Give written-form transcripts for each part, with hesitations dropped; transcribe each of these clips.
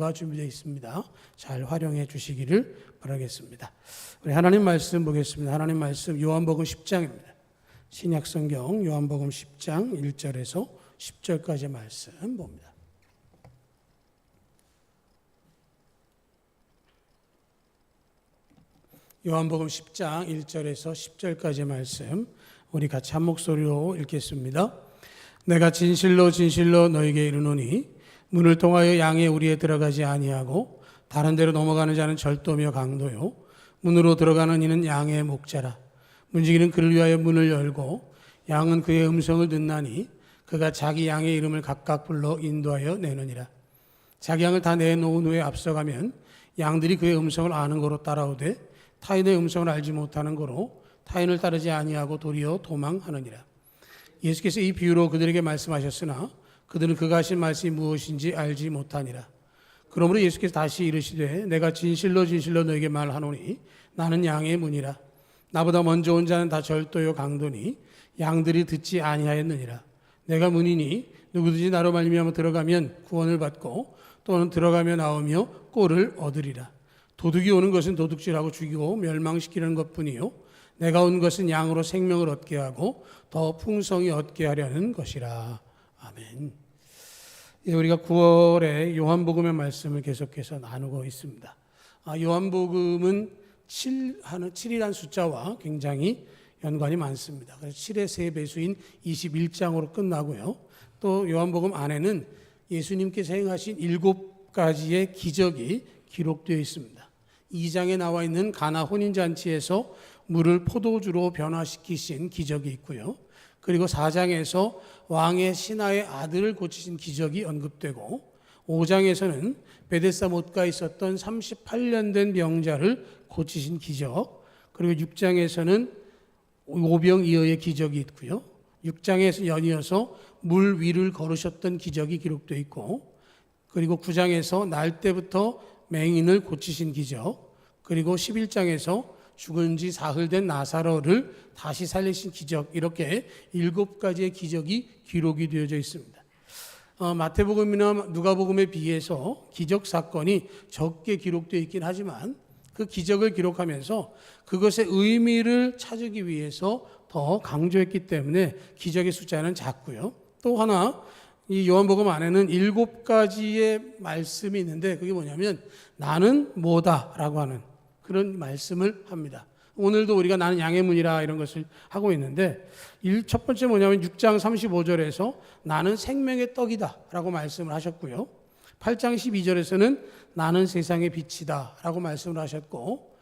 단어가 준비되어 있습니다. 잘 활용해 주시기를 바라겠습니다. 우리 하나님 말씀 보겠습니다. 하나님 말씀 요한복음 10장입니다. 신약성경 요한복음 10장 1절에서 10절까지 말씀 봅니다. 요한복음 10장 1절에서 10절까지 말씀 우리 같이 한 목소리로 읽겠습니다. 내가 진실로 진실로 너에게 이르노니 문을 통하여 양의 우리에 들어가지 아니하고 다른 데로 넘어가는 자는 절도며 강도요 문으로 들어가는 이는 양의 목자라. 문지기는 그를 위하여 문을 열고 양은 그의 음성을 듣나니 그가 자기 양의 이름을 각각 불러 인도하여 내느니라. 자기 양을 다 내놓은 후에 앞서가면 양들이 그의 음성을 아는 거로 따라오되 타인의 음성을 알지 못하는 거로 타인을 따르지 아니하고 도리어 도망하느니라. 예수께서 이 비유로 그들에게 말씀하셨으나 그들은 그가 하신 말씀이 무엇인지 알지 못하니라. 그러므로 예수께서 다시 이르시되 내가 진실로 진실로 너에게 말하노니 나는 양의 문이라. 나보다 먼저 온 자는 다 절도요 강도니 양들이 듣지 아니하였느니라. 내가 문이니 누구든지 나로 말미암아 들어가면 구원을 받고 또는 들어가며 나오며 꼴을 얻으리라. 도둑이 오는 것은 도둑질하고 죽이고 멸망시키는 것뿐이요 내가 온 것은 양으로 생명을 얻게 하고 더 풍성히 얻게 하려는 것이라. 아멘. 우리가 9월에 요한복음의 말씀을 계속해서 나누고 있습니다. 요한복음은 7이라는 숫자와 굉장히 연관이 많습니다. 그래서 7의 3배수인 21장으로 끝나고요. 또 요한복음 안에는 예수님께서 행하신 7가지의 기적이 기록되어 있습니다. 2장에 나와 있는 가나 혼인잔치에서 물을 포도주로 변화시키신 기적이 있고요. 그리고 4장에서 왕의 신하의 아들을 고치신 기적이 언급되고 5장에서는 베데스다 못가에 있었던 38년 된 병자를 고치신 기적, 그리고 6장에서는 오병이어의 기적이 있고요. 6장에서 연이어서 물 위를 걸으셨던 기적이 기록되어 있고, 그리고 9장에서 날 때부터 맹인을 고치신 기적, 그리고 11장에서 죽은 지 사흘 된 나사로를 다시 살리신 기적, 이렇게 7가지의 기적이 기록이 되어져 있습니다. 마태복음이나 누가복음에 비해서 기적 사건이 적게 기록되어 있긴 하지만 그 기적을 기록하면서 그것의 의미를 찾기 위해서 더 강조했기 때문에 기적의 숫자는 작고요. 또 하나, 이 요한복음 안에는 7가지의 말씀이 있는데 그게 뭐냐면 나는 뭐다라고 하는 그런 말씀을 합니다. 오늘도 우리가 나는 양의 문이라 이런 것을 하고 있는데 첫 번째 뭐냐면 6장 35절에서 나는 생명의 떡이다 라고 말씀을 하셨고요. 8장 12절에서는 나는 세상의 빛이다 라고 말씀을 하셨고,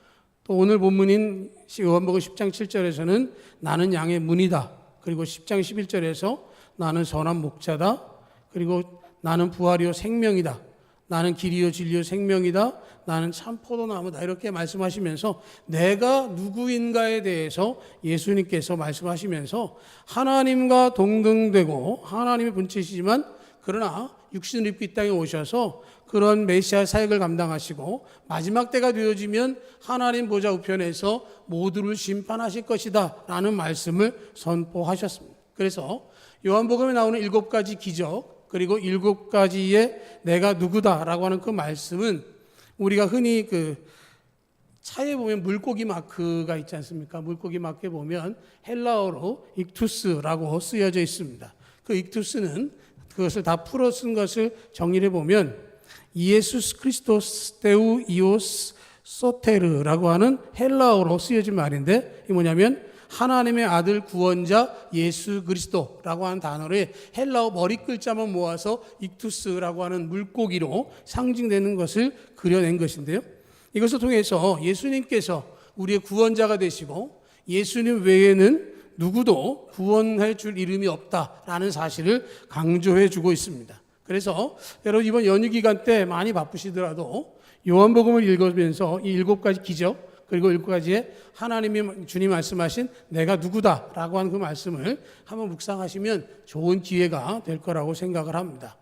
또 오늘 본문인 요한복음 10장 7절에서는 나는 양의 문이다, 그리고 10장 11절에서 나는 선한 목자다, 그리고 나는 부활이요 생명이다, 나는 길이요 진리요 생명이다, 나는 참 포도나무다, 이렇게 말씀하시면서 내가 누구인가에 대해서 예수님께서 말씀하시면서 하나님과 동등되고 하나님의 본체이시지만 그러나 육신을 입고 이 땅에 오셔서 그런 메시아 사역을 감당하시고 마지막 때가 되어지면 하나님 보좌 우편에서 모두를 심판하실 것이다 라는 말씀을 선포하셨습니다. 그래서 요한복음에 나오는 7가지 기적, 그리고 7가지의 내가 누구다라고 하는 그 말씀은 우리가 흔히 그 차에 보면 물고기 마크가 있지 않습니까? 물고기 마크에 보면 헬라어로 익투스라고 쓰여져 있습니다. 그 익투스는 그것을 다 풀어 쓴 것을 정리해 보면 이에수스 크리스토스 데우 이오스 소테르라고 하는 헬라어로 쓰여진 말인데 이게 뭐냐면 하나님의 아들 구원자 예수 그리스도라고 하는 단어를 헬라어 머리 글자만 모아서 익투스라고 하는 물고기로 상징되는 것을 그려낸 것인데요. 이것을 통해서 예수님께서 우리의 구원자가 되시고 예수님 외에는 누구도 구원할 줄 이름이 없다라는 사실을 강조해 주고 있습니다. 그래서 여러분 이번 연휴 기간 때 많이 바쁘시더라도 요한복음을 읽으면서 이 7가지 기적, 그리고 7가지의 하나님이 주님 말씀하신 내가 누구다라고 하는 그 말씀을 한번 묵상하시면 좋은 기회가 될 거라고 생각을 합니다.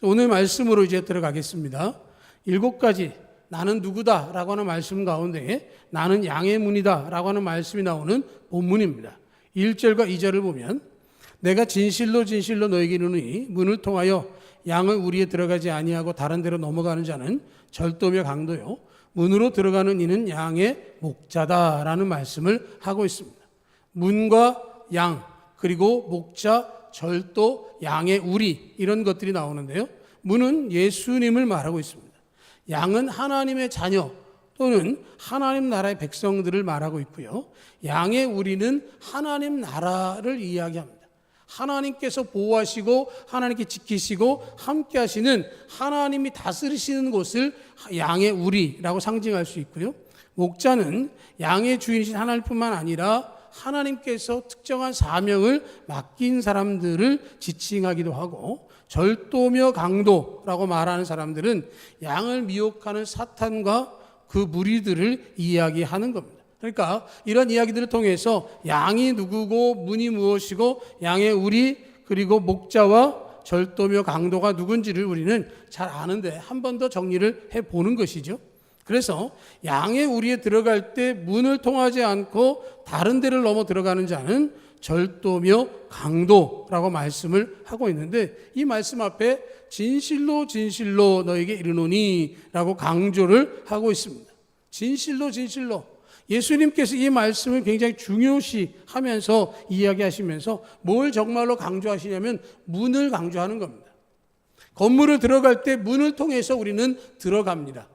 오늘 말씀으로 이제 들어가겠습니다. 7가지 나는 누구다라고 하는 말씀 가운데 나는 양의 문이다라고 하는 말씀이 나오는 본문입니다. 1절과 2절을 보면 내가 진실로 진실로 너에게 이르노니 문을 통하여 양을 우리에 들어가지 아니하고 다른 데로 넘어가는 자는 절도며 강도요 문으로 들어가는 이는 양의 목자다라는 말씀을 하고 있습니다. 문과 양, 그리고 목자, 절도, 양의 우리, 이런 것들이 나오는데요. 문은 예수님을 말하고 있습니다. 양은 하나님의 자녀 또는 하나님 나라의 백성들을 말하고 있고요. 양의 우리는 하나님 나라를 이야기합니다. 하나님께서 보호하시고 하나님께 지키시고 함께 하시는 하나님이 다스리시는 곳을 양의 우리라고 상징할 수 있고요. 목자는 양의 주인이신 하나님뿐만 아니라 하나님께서 특정한 사명을 맡긴 사람들을 지칭하기도 하고, 절도며 강도라고 말하는 사람들은 양을 미혹하는 사탄과 그 무리들을 이야기하는 겁니다. 그러니까 이런 이야기들을 통해서 양이 누구고 문이 무엇이고 양의 우리 그리고 목자와 절도며 강도가 누군지를 우리는 잘 아는데 한 번 더 정리를 해보는 것이죠. 그래서 양의 우리에 들어갈 때 문을 통하지 않고 다른 데를 넘어 들어가는 자는 절도며 강도라고 말씀을 하고 있는데, 이 말씀 앞에 진실로 진실로 너에게 이르노니 라고 강조를 하고 있습니다. 진실로 진실로, 예수님께서 이 말씀을 굉장히 중요시하면서 이야기하시면서 뭘 정말로 강조하시냐면 문을 강조하는 겁니다. 건물을 들어갈 때 문을 통해서 우리는 들어갑니다.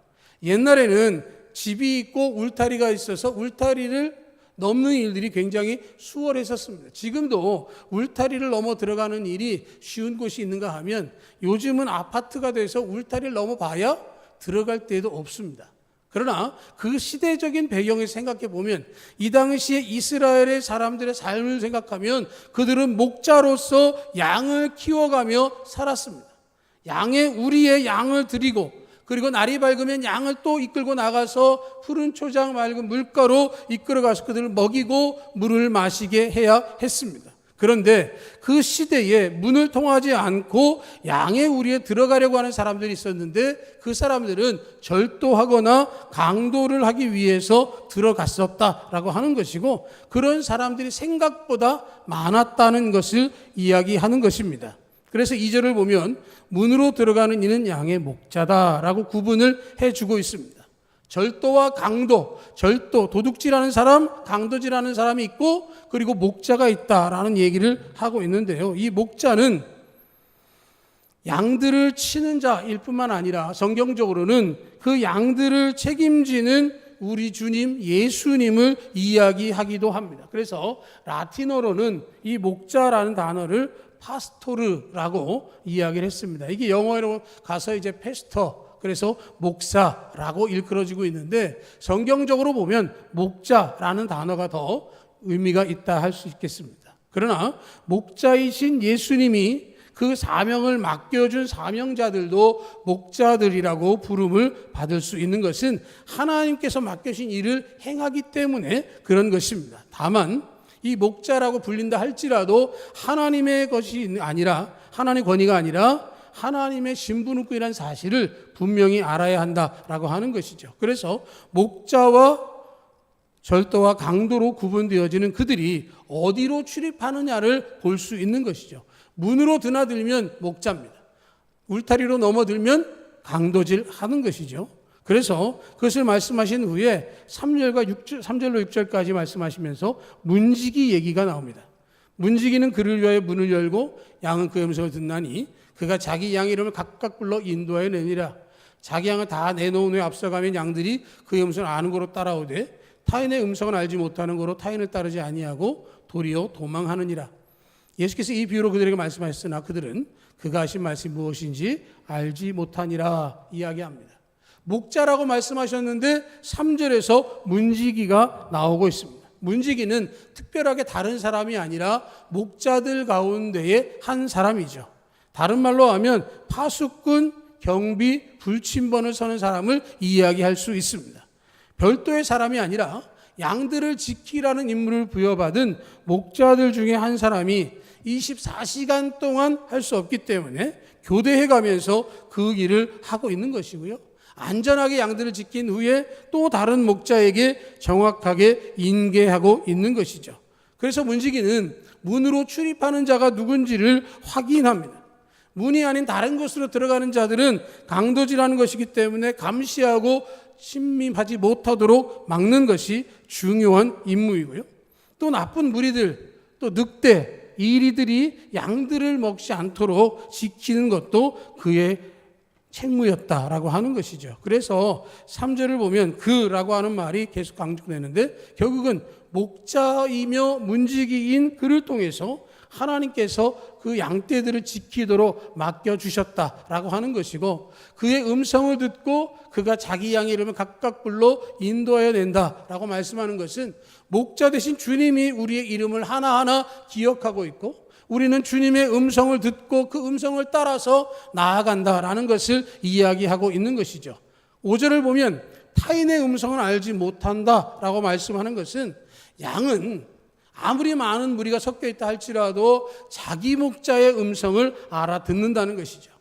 옛날에는 집이 있고 울타리가 있어서 울타리를 넘는 일들이 굉장히 수월했었습니다. 지금도 울타리를 넘어 들어가는 일이 쉬운 곳이 있는가 하면 요즘은 아파트가 돼서 울타리를 넘어봐야 들어갈 데도 없습니다. 그러나 그 시대적인 배경을 생각해 보면 이 당시에 이스라엘의 사람들의 삶을 생각하면 그들은 목자로서 양을 키워가며 살았습니다. 양의 우리의 양을 드리고, 그리고 날이 밝으면 양을 또 이끌고 나가서 푸른 초장 맑은 물가로 이끌어가서 그들을 먹이고 물을 마시게 해야 했습니다. 그런데 그 시대에 문을 통하지 않고 양의 우리에 들어가려고 하는 사람들이 있었는데, 그 사람들은 절도하거나 강도를 하기 위해서 들어갔었다라고 하는 것이고, 그런 사람들이 생각보다 많았다는 것을 이야기하는 것입니다. 그래서 2절을 보면 문으로 들어가는 이는 양의 목자다라고 구분을 해주고 있습니다. 절도와 강도, 절도, 도둑질하는 사람, 강도질하는 사람이 있고, 그리고 목자가 있다라는 얘기를 하고 있는데요. 이 목자는 양들을 치는 자일 뿐만 아니라 성경적으로는 그 양들을 책임지는 우리 주님 예수님을 이야기하기도 합니다. 그래서 라틴어로는 이 목자라는 단어를 파스토르라고 이야기를 했습니다. 이게 영어로 가서 이제 페스터, 그래서 목사라고 일컬어지고 있는데, 성경적으로 보면 목자라는 단어가 더 의미가 있다 할 수 있겠습니다. 그러나 목자이신 예수님이 그 사명을 맡겨준 사명자들도 목자들이라고 부름을 받을 수 있는 것은 하나님께서 맡겨진 일을 행하기 때문에 그런 것입니다. 다만 이 목자라고 불린다 할지라도 하나님의 것이 아니라, 하나님의 권위가 아니라 하나님의 신분의이라는 사실을 분명히 알아야 한다라고 하는 것이죠. 그래서 목자와 절도와 강도로 구분되어지는 그들이 어디로 출입하느냐를 볼 수 있는 것이죠. 문으로 드나들면 목자입니다. 울타리로 넘어들면 강도질 하는 것이죠. 그래서 그것을 말씀하신 후에 3절로 6절까지 말씀하시면서 문지기 얘기가 나옵니다. 문지기는 그를 위하여 문을 열고 양은 그의 음성을 듣나니 그가 자기 양 이름을 각각 불러 인도하여 내니라. 자기 양을 다 내놓은 후에 앞서가면 양들이 그의 음성을 아는 거로 따라오되 타인의 음성을 알지 못하는 거로 타인을 따르지 아니하고 도리어 도망하느니라. 예수께서 이 비유로 그들에게 말씀하셨으나 그들은 그가 하신 말씀이 무엇인지 알지 못하니라 이야기합니다. 목자라고 말씀하셨는데 3절에서 문지기가 나오고 있습니다. 문지기는 특별하게 다른 사람이 아니라 목자들 가운데의 한 사람이죠. 다른 말로 하면 파수꾼, 경비, 불침번을 서는 사람을 이야기할 수 있습니다. 별도의 사람이 아니라 양들을 지키라는 임무를 부여받은 목자들 중에 한 사람이 24시간 동안 할 수 없기 때문에 교대해 가면서 그 일을 하고 있는 것이고요. 안전하게 양들을 지킨 후에 또 다른 목자에게 정확하게 인계하고 있는 것이죠. 그래서 문지기는 문으로 출입하는 자가 누군지를 확인합니다. 문이 아닌 다른 곳으로 들어가는 자들은 강도질하는 것이기 때문에 감시하고 침입하지 못하도록 막는 것이 중요한 임무이고요. 또 나쁜 무리들, 또 늑대, 이리들이 양들을 먹지 않도록 지키는 것도 그의 책무였다라고 하는 것이죠. 그래서 3절을 보면 그라고 하는 말이 계속 강조되는데 결국은 목자이며 문지기인 그를 통해서 하나님께서 그 양떼들을 지키도록 맡겨주셨다라고 하는 것이고 그의 음성을 듣고 그가 자기 양의 이름을 각각 불러 인도해야 된다라고 말씀하는 것은 목자 대신 주님이 우리의 이름을 하나하나 기억하고 있고 우리는 주님의 음성을 듣고 그 음성을 따라서 나아간다라는 것을 이야기하고 있는 것이죠. 5절을 보면 타인의 음성을 알지 못한다라고 말씀하는 것은 양은 아무리 많은 무리가 섞여 있다 할지라도 자기 목자의 음성을 알아듣는다는 것이죠.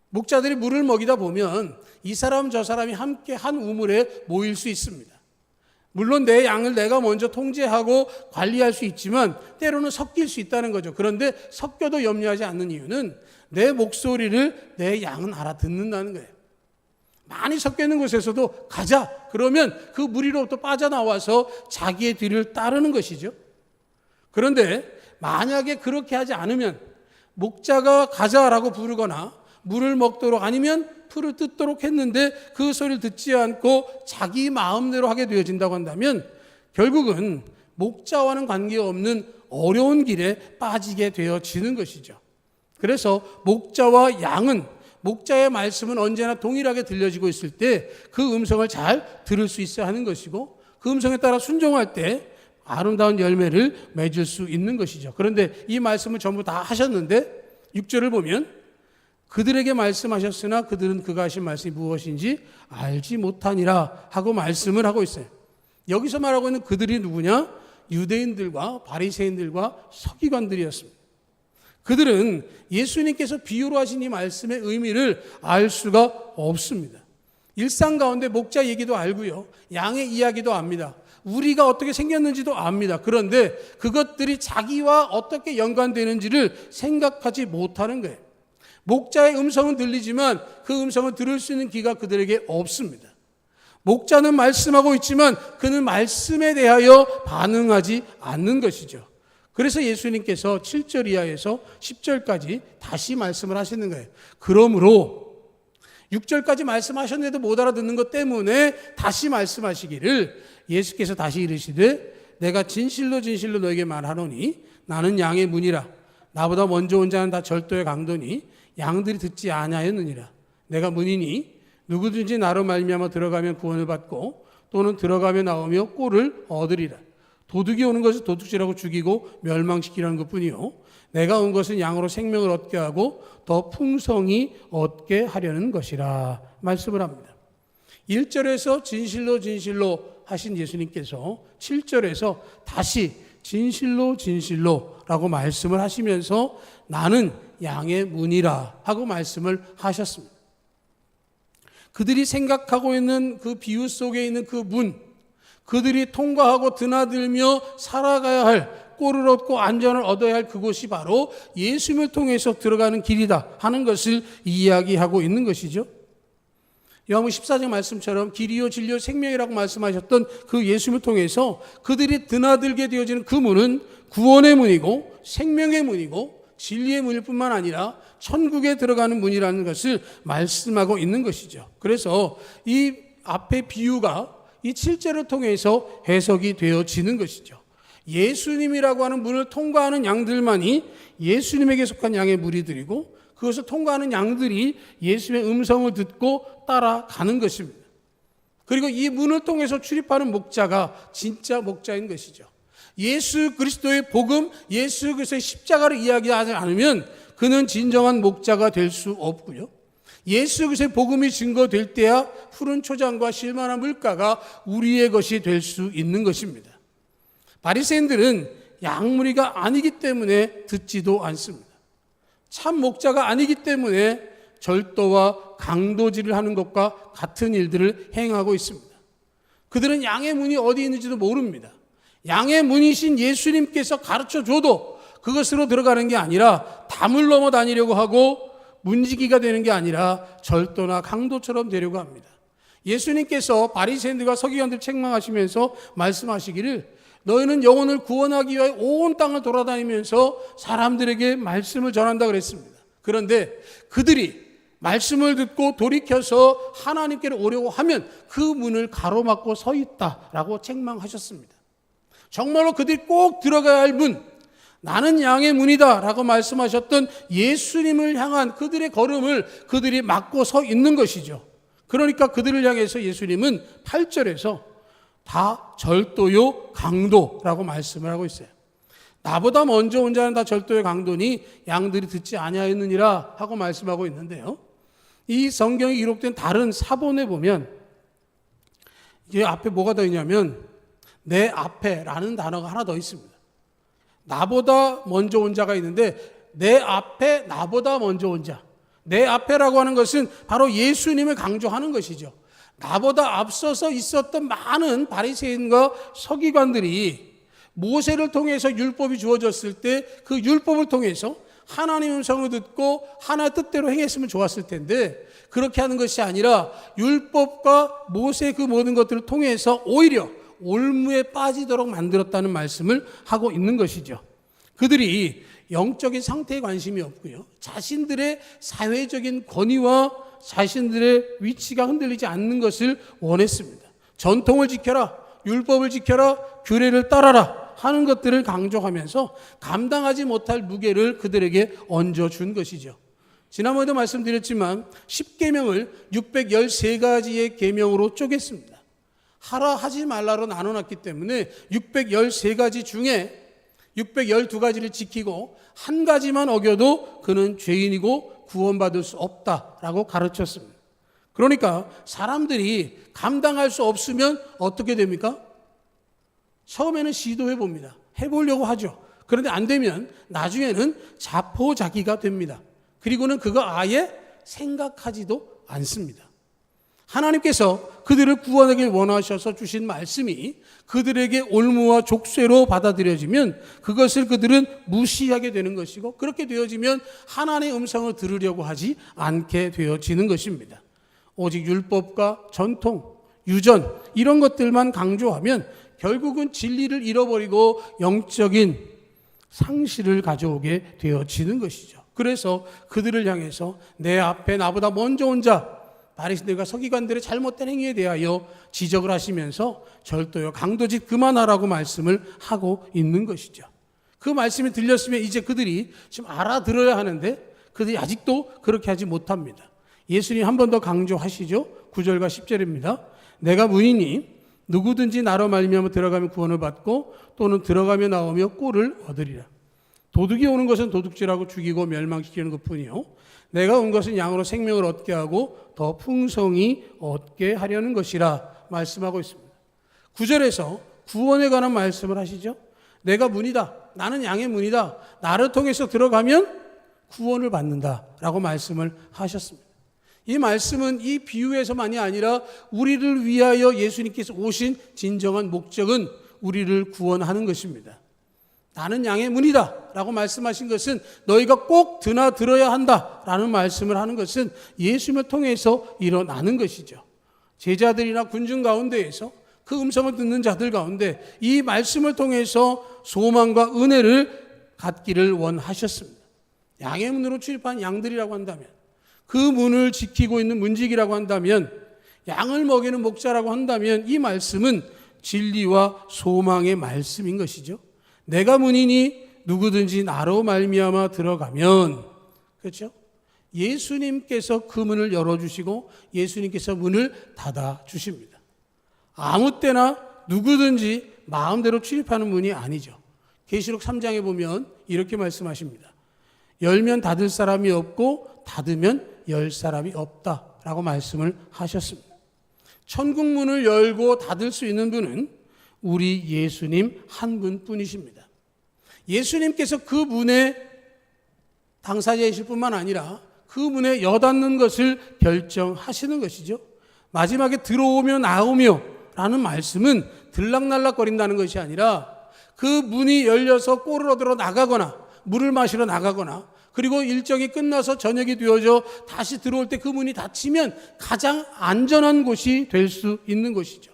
목자들이 물을 먹이다 보면 이 사람 저 사람이 함께 한 우물에 모일 수 있습니다. 물론 내 양을 내가 먼저 통제하고 관리할 수 있지만 때로는 섞일 수 있다는 거죠. 그런데 섞여도 염려하지 않는 이유는 내 목소리를 내 양은 알아듣는다는 거예요. 많이 섞여 있는 곳에서도 가자 그러면 그 무리로부터 빠져나와서 자기의 뒤를 따르는 것이죠. 그런데 만약에 그렇게 하지 않으면 목자가 가자라고 부르거나 물을 먹도록 아니면 풀을 뜯도록 했는데 그 소리를 듣지 않고 자기 마음대로 하게 되어진다고 한다면 결국은 목자와는 관계없는 어려운 길에 빠지게 되어지는 것이죠. 그래서 목자와 양은 목자의 말씀은 언제나 동일하게 들려지고 있을 때 그 음성을 잘 들을 수 있어야 하는 것이고 그 음성에 따라 순종할 때 아름다운 열매를 맺을 수 있는 것이죠. 그런데 이 말씀을 전부 다 하셨는데 6절을 보면 그들에게 말씀하셨으나 그들은 그가 하신 말씀이 무엇인지 알지 못하니라 하고 말씀을 하고 있어요. 여기서 말하고 있는 그들이 누구냐? 유대인들과 바리새인들과 서기관들이었습니다. 그들은 예수님께서 비유로 하신 이 말씀의 의미를 알 수가 없습니다. 일상 가운데 목자 얘기도 알고요. 양의 이야기도 압니다. 우리가 어떻게 생겼는지도 압니다. 그런데 그것들이 자기와 어떻게 연관되는지를 생각하지 못하는 거예요. 목자의 음성은 들리지만 그 음성을 들을 수 있는 귀가 그들에게 없습니다. 목자는 말씀하고 있지만 그는 말씀에 대하여 반응하지 않는 것이죠. 그래서 예수님께서 7절 이하에서 10절까지 다시 말씀을 하시는 거예요. 그러므로 6절까지 말씀하셨는데도 못 알아듣는 것 때문에 다시 말씀하시기를 예수께서 다시 이르시되 내가 진실로 진실로 너에게 말하노니 나는 양의 문이라 나보다 먼저 온 자는 다 절도의 강도니 양들이 듣지 아니하였느니라. 내가 문이니 누구든지 나로 말미암아 들어가면 구원을 받고 또는 들어가며 나오며 꼴을 얻으리라. 도둑이 오는 것을 도둑질하고 죽이고 멸망시키라는 것뿐이요 내가 온 것은 양으로 생명을 얻게 하고 더 풍성히 얻게 하려는 것이라 말씀을 합니다. 1절에서 진실로 진실로 하신 예수님께서 7절에서 다시 진실로 진실로라고 말씀을 하시면서 나는 양의 문이라 하고 말씀을 하셨습니다. 그들이 생각하고 있는 그 비유 속에 있는 그 문, 그들이 통과하고 드나들며 살아가야 할 꼴을 얻고 안전을 얻어야 할 그곳이 바로 예수님을 통해서 들어가는 길이다 하는 것을 이야기하고 있는 것이죠. 요한복음 14장 말씀처럼 길이요 진리요 생명이라고 말씀하셨던 그 예수님을 통해서 그들이 드나들게 되어지는 그 문은 구원의 문이고 생명의 문이고 진리의 문일 뿐만 아니라 천국에 들어가는 문이라는 것을 말씀하고 있는 것이죠. 그래서 이 앞의 비유가 이 7절을 통해서 해석이 되어지는 것이죠. 예수님이라고 하는 문을 통과하는 양들만이 예수님에게 속한 양의 무리들이고 그것을 통과하는 양들이 예수님의 음성을 듣고 따라가는 것입니다. 그리고 이 문을 통해서 출입하는 목자가 진짜 목자인 것이죠. 예수 그리스도의 복음, 예수 그리스도의 십자가를 이야기하지 않으면 그는 진정한 목자가 될 수 없고요. 예수 그리스도의 복음이 증거될 때야 푸른 초장과 실만한 물가가 우리의 것이 될 수 있는 것입니다. 바리새인들은 양무리가 아니기 때문에 듣지도 않습니다. 참 목자가 아니기 때문에 절도와 강도질을 하는 것과 같은 일들을 행하고 있습니다. 그들은 양의 문이 어디 있는지도 모릅니다. 양의 문이신 예수님께서 가르쳐줘도 그것으로 들어가는 게 아니라 담을 넘어 다니려고 하고 문지기가 되는 게 아니라 절도나 강도처럼 되려고 합니다. 예수님께서 바리새인들과 서기관들 책망하시면서 말씀하시기를 너희는 영혼을 구원하기 위하여 온 땅을 돌아다니면서 사람들에게 말씀을 전한다 그랬습니다. 그런데 그들이 말씀을 듣고 돌이켜서 하나님께로 오려고 하면 그 문을 가로막고 서 있다라고 책망하셨습니다. 정말로 그들이 꼭 들어가야 할 문, 나는 양의 문이다 라고 말씀하셨던 예수님을 향한 그들의 걸음을 그들이 막고 서 있는 것이죠. 그러니까 그들을 향해서 예수님은 8절에서 다 절도요 강도라고 말씀을 하고 있어요. 나보다 먼저 온 자는 다 절도요 강도니 양들이 듣지 아니하였느니라 하고 말씀하고 있는데요. 이 성경에 기록된 다른 사본에 보면 이게 앞에 뭐가 더 있냐면 내 앞에라는 단어가 하나 더 있습니다. 나보다 먼저 온 자가 있는데 내 앞에 나보다 먼저 온 자. 내 앞에라고 하는 것은 바로 예수님을 강조하는 것이죠. 나보다 앞서서 있었던 많은 바리새인과 서기관들이 모세를 통해서 율법이 주어졌을 때 그 율법을 통해서 하나님의 음성을 듣고 하나의 뜻대로 행했으면 좋았을 텐데 그렇게 하는 것이 아니라 율법과 모세의 그 모든 것들을 통해서 오히려 올무에 빠지도록 만들었다는 말씀을 하고 있는 것이죠. 그들이 영적인 상태에 관심이 없고요. 자신들의 사회적인 권위와 자신들의 위치가 흔들리지 않는 것을 원했습니다. 전통을 지켜라, 율법을 지켜라, 규례를 따라라 하는 것들을 강조하면서 감당하지 못할 무게를 그들에게 얹어준 것이죠. 지난번에도 말씀드렸지만 10계명을 613가지의 계명으로 쪼갰습니다. 하라 하지 말라로 나눠놨기 때문에 613가지 중에 612가지를 지키고 한 가지만 어겨도 그는 죄인이고 구원받을 수 없다라고 가르쳤습니다. 그러니까 사람들이 감당할 수 없으면 어떻게 됩니까? 처음에는 시도해 봅니다. 해보려고 하죠. 그런데 안 되면 나중에는 자포자기가 됩니다. 그리고는 그거 아예 생각하지도 않습니다. 하나님께서 그들을 구원하길 원하셔서 주신 말씀이 그들에게 올무와 족쇄로 받아들여지면 그것을 그들은 무시하게 되는 것이고 그렇게 되어지면 하나님의 음성을 들으려고 하지 않게 되어지는 것입니다. 오직 율법과 전통, 유전 이런 것들만 강조하면 결국은 진리를 잃어버리고 영적인 상실을 가져오게 되어지는 것이죠. 그래서 그들을 향해서 내 앞에 나보다 먼저 온 자 바리새인들과 서기관들의 잘못된 행위에 대하여 지적을 하시면서 절도요 강도짓 그만하라고 말씀을 하고 있는 것이죠. 그 말씀이 들렸으면 이제 그들이 지금 알아들어야 하는데 그들이 아직도 그렇게 하지 못합니다. 예수님 한 번 더 강조하시죠. 9절과 10절입니다. 내가 문이니 누구든지 나로 말미암아 들어가면 구원을 받고 또는 들어가며 나오며 꼴을 얻으리라. 도둑이 오는 것은 도둑질하고 죽이고 멸망시키는 것뿐이요 내가 온 것은 양으로 생명을 얻게 하고 더 풍성히 얻게 하려는 것이라 말씀하고 있습니다. 9절에서 구원에 관한 말씀을 하시죠. 내가 문이다. 나는 양의 문이다. 나를 통해서 들어가면 구원을 받는다라고 말씀을 하셨습니다. 이 말씀은 이 비유에서만이 아니라 우리를 위하여 예수님께서 오신 진정한 목적은 우리를 구원하는 것입니다. 나는 양의 문이다 라고 말씀하신 것은 너희가 꼭 드나들어야 한다 라는 말씀을 하는 것은 예수님을 통해서 일어나는 것이죠. 제자들이나 군중 가운데에서 그 음성을 듣는 자들 가운데 이 말씀을 통해서 소망과 은혜를 갖기를 원하셨습니다. 양의 문으로 출입한 양들이라고 한다면 그 문을 지키고 있는 문지기라고 한다면 양을 먹이는 목자라고 한다면 이 말씀은 진리와 소망의 말씀인 것이죠. 내가 문이니 누구든지 나로 말미암아 들어가면 그렇죠? 예수님께서 그 문을 열어주시고 예수님께서 문을 닫아주십니다. 아무 때나 누구든지 마음대로 출입하는 문이 아니죠. 계시록 3장에 보면 이렇게 말씀하십니다. 열면 닫을 사람이 없고 닫으면 열 사람이 없다라고 말씀을 하셨습니다. 천국 문을 열고 닫을 수 있는 분은 우리 예수님 한 분뿐이십니다. 예수님께서 그 문에 당사자이실 뿐만 아니라 그 문에 여닫는 것을 결정하시는 것이죠. 마지막에 들어오며 나오며 라는 말씀은 들락날락거린다는 것이 아니라 그 문이 열려서 꼴을 얻으러 나가거나 물을 마시러 나가거나 그리고 일정이 끝나서 저녁이 되어져 다시 들어올 때 그 문이 닫히면 가장 안전한 곳이 될 수 있는 곳이죠.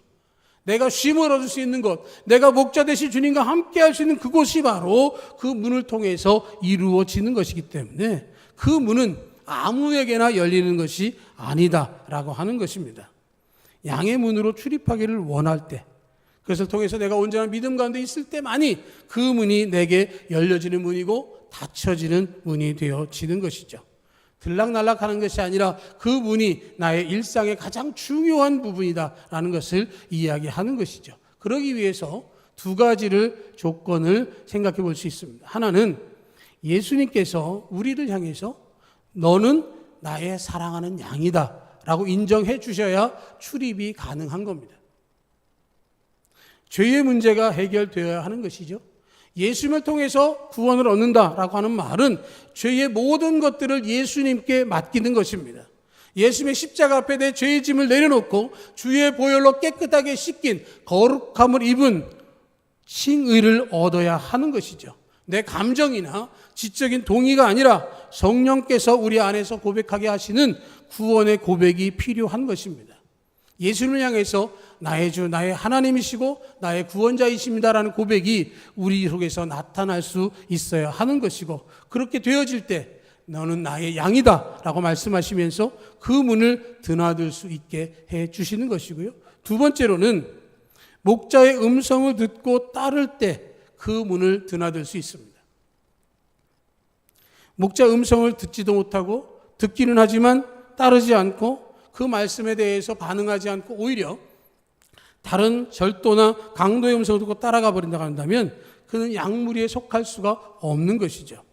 내가 쉼을 얻을 수 있는 곳, 내가 목자 되신 주님과 함께 할 수 있는 그곳이 바로 그 문을 통해서 이루어지는 것이기 때문에 그 문은 아무에게나 열리는 것이 아니다라고 하는 것입니다. 양의 문으로 출입하기를 원할 때, 그것을 통해서 내가 온전한 믿음 가운데 있을 때만이 그 문이 내게 열려지는 문이고 닫혀지는 문이 되어지는 것이죠. 들락날락하는 것이 아니라 그 문이 나의 일상의 가장 중요한 부분이다라는 것을 이야기하는 것이죠. 그러기 위해서 두 가지를 조건을 생각해 볼 수 있습니다. 하나는 예수님께서 우리를 향해서 너는 나의 사랑하는 양이다 라고 인정해 주셔야 출입이 가능한 겁니다. 죄의 문제가 해결되어야 하는 것이죠. 예수님을 통해서 구원을 얻는다라고 하는 말은 죄의 모든 것들을 예수님께 맡기는 것입니다. 예수님의 십자가 앞에 내 죄의 짐을 내려놓고 주의 보혈로 깨끗하게 씻긴 거룩함을 입은 칭의를 얻어야 하는 것이죠. 내 감정이나 지적인 동의가 아니라 성령께서 우리 안에서 고백하게 하시는 구원의 고백이 필요한 것입니다. 예수님을 향해서 나의 주, 나의 하나님이시고 나의 구원자이십니다라는 고백이 우리 속에서 나타날 수 있어야 하는 것이고, 그렇게 되어질 때 너는 나의 양이다 라고 말씀하시면서 그 문을 드나들 수 있게 해 주시는 것이고요. 두 번째로는 목자의 음성을 듣고 따를 때 그 문을 드나들 수 있습니다. 목자 음성을 듣지도 못하고 듣기는 하지만 따르지 않고 그 말씀에 대해서 반응하지 않고 오히려 다른 절도나 강도의 음성을 듣고 따라가 버린다고 한다면 그는 양무리에 속할 수가 없는 것이죠.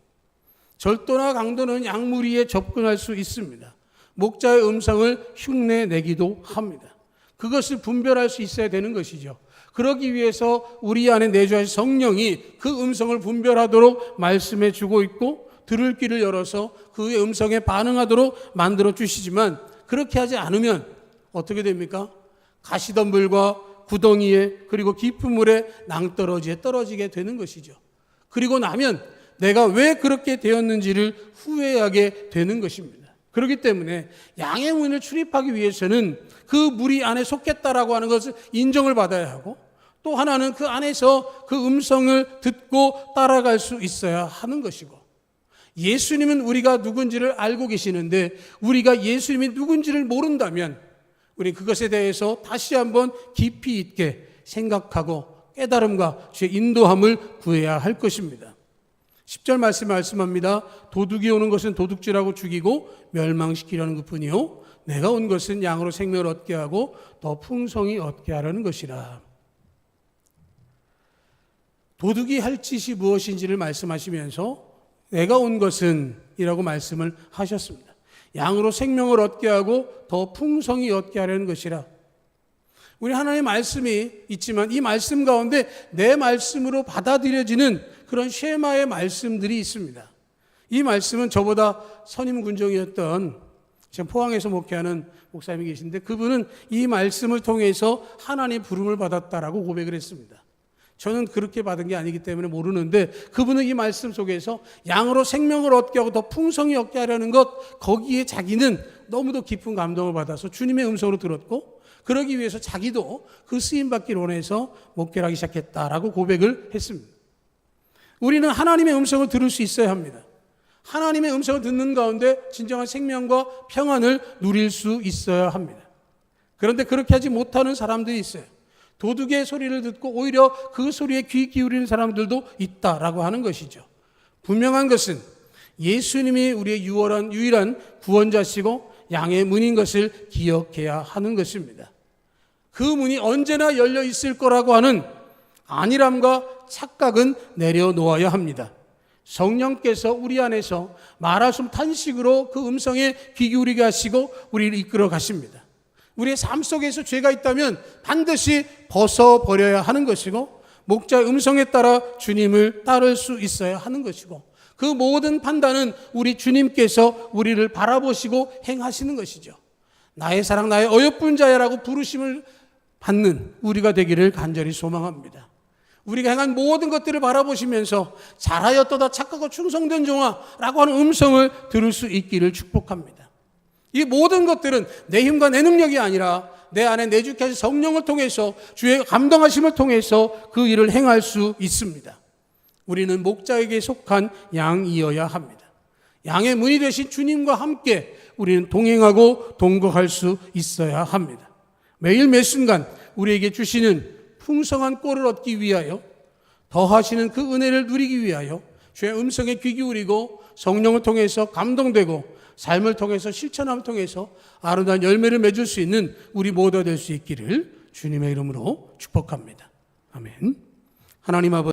절도나 강도는 양무리에 접근할 수 있습니다. 목자의 음성을 흉내내기도 합니다. 그것을 분별할 수 있어야 되는 것이죠. 그러기 위해서 우리 안에 내주하신 성령이 그 음성을 분별하도록 말씀해 주고 있고 들을 귀를 열어서 그의 음성에 반응하도록 만들어 주시지만, 그렇게 하지 않으면 어떻게 됩니까? 가시덤불과 구덩이에 그리고 깊은 물에 낭떠러지에 떨어지게 되는 것이죠. 그리고 나면 내가 왜 그렇게 되었는지를 후회하게 되는 것입니다. 그렇기 때문에 양의 문을 출입하기 위해서는 그 무리 안에 속했다라고 하는 것을 인정을 받아야 하고, 또 하나는 그 안에서 그 음성을 듣고 따라갈 수 있어야 하는 것이고, 예수님은 우리가 누군지를 알고 계시는데 우리가 예수님이 누군지를 모른다면 우리 그것에 대해서 다시 한번 깊이 있게 생각하고 깨달음과 주의 인도함을 구해야 할 것입니다. 10절 말씀합니다. 도둑이 오는 것은 도둑질하고 죽이고 멸망시키려는 것뿐이요 내가 온 것은 양으로 생명을 얻게 하고 더 풍성히 얻게 하려는 것이라. 도둑이 할 짓이 무엇인지를 말씀하시면서 내가 온 것은 이라고 말씀을 하셨습니다. 양으로 생명을 얻게 하고 더 풍성히 얻게 하려는 것이라. 우리 하나님의 말씀이 있지만 이 말씀 가운데 내 말씀으로 받아들여지는 그런 쉐마의 말씀들이 있습니다. 이 말씀은 저보다 선임군종이었던 지금 포항에서 목회하는 목사님이 계신데, 그분은 이 말씀을 통해서 하나님의 부름을 받았다라고 고백을 했습니다. 저는 그렇게 받은 게 아니기 때문에 모르는데, 그분은 이 말씀 속에서 양으로 생명을 얻게 하고 더 풍성히 얻게 하려는 것, 거기에 자기는 너무도 깊은 감동을 받아서 주님의 음성으로 들었고, 그러기 위해서 자기도 그 쓰임받기를 원해서 목회를 하기 시작했다라고 고백을 했습니다. 우리는 하나님의 음성을 들을 수 있어야 합니다. 하나님의 음성을 듣는 가운데 진정한 생명과 평안을 누릴 수 있어야 합니다. 그런데 그렇게 하지 못하는 사람들이 있어요. 도둑의 소리를 듣고 오히려 그 소리에 귀 기울이는 사람들도 있다라고 하는 것이죠. 분명한 것은 예수님이 우리의 유일한 구원자시고 양의 문인 것을 기억해야 하는 것입니다. 그 문이 언제나 열려 있을 거라고 하는 안일함과 착각은 내려놓아야 합니다. 성령께서 우리 안에서 말할 수 없는 탄식으로 그 음성에 귀 기울이게 하시고 우리를 이끌어 가십니다. 우리의 삶 속에서 죄가 있다면 반드시 벗어버려야 하는 것이고, 목자의 음성에 따라 주님을 따를 수 있어야 하는 것이고, 그 모든 판단은 우리 주님께서 우리를 바라보시고 행하시는 것이죠. 나의 사랑 나의 어여쁜 자야라고 부르심을 받는 우리가 되기를 간절히 소망합니다. 우리가 행한 모든 것들을 바라보시면서 잘하였도다 착하고 충성된 종아라고 하는 음성을 들을 수 있기를 축복합니다. 이 모든 것들은 내 힘과 내 능력이 아니라 내 안에 내주케 하신 성령을 통해서 주의 감동하심을 통해서 그 일을 행할 수 있습니다. 우리는 목자에게 속한 양이어야 합니다. 양의 문이 되신 주님과 함께 우리는 동행하고 동거할 수 있어야 합니다. 매일 매 순간 우리에게 주시는 풍성한 꼴을 얻기 위하여 더하시는 그 은혜를 누리기 위하여 주의 음성에 귀 기울이고 성령을 통해서 감동되고 삶을 통해서 실천함을 통해서 아름다운 열매를 맺을 수 있는 우리 모두가 될 수 있기를 주님의 이름으로 축복합니다. 아멘. 하나님 아버지